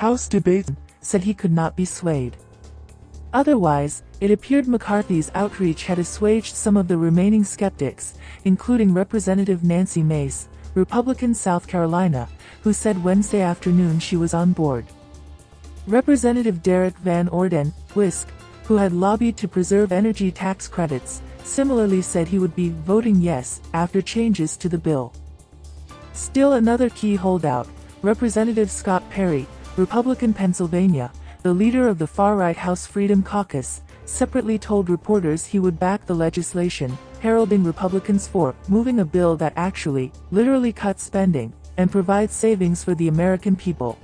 House debate, said he could not be swayed. Otherwise, it appeared McCarthy's outreach had assuaged some of the remaining skeptics, including Representative Nancy Mace, Republican South Carolina, who said Wednesday afternoon she was on board. Representative Derek Van Orden, WISC, who had lobbied to preserve energy tax credits, similarly said he would be voting yes after changes to the bill. Still another key holdout, Representative Scott Perry, Republican Pennsylvania, the leader of the far-right House Freedom Caucus, separately told reporters he would back the legislation, heralding Republicans for moving a bill that actually, literally cuts spending, and provides savings for the American people.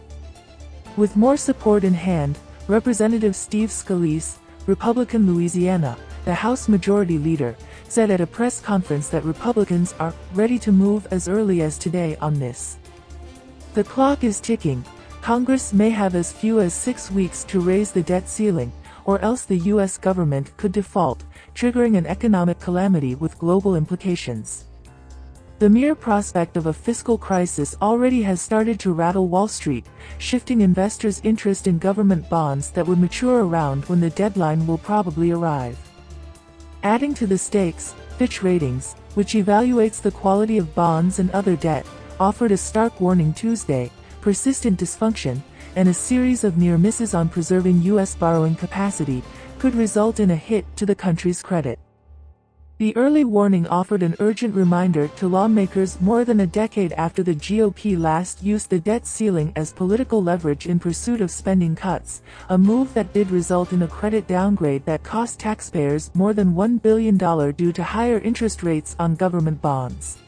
With more support in hand, Representative Steve Scalise, Republican Louisiana, the House Majority Leader, said at a press conference that Republicans are ready to move as early as today on this. The clock is ticking. Congress may have as few as 6 weeks to raise the debt ceiling, or else the U.S. government could default, triggering an economic calamity with global implications. The mere prospect of a fiscal crisis already has started to rattle Wall Street, shifting investors' interest in government bonds that would mature around when the deadline will probably arrive. Adding to the stakes, Fitch Ratings, which evaluates the quality of bonds and other debt, offered a stark warning Tuesday: persistent dysfunction, and a series of near misses on preserving U.S. borrowing capacity, could result in a hit to the country's credit. The early warning offered an urgent reminder to lawmakers more than a decade after the GOP last used the debt ceiling as political leverage in pursuit of spending cuts, a move that did result in a credit downgrade that cost taxpayers more than $1 billion due to higher interest rates on government bonds.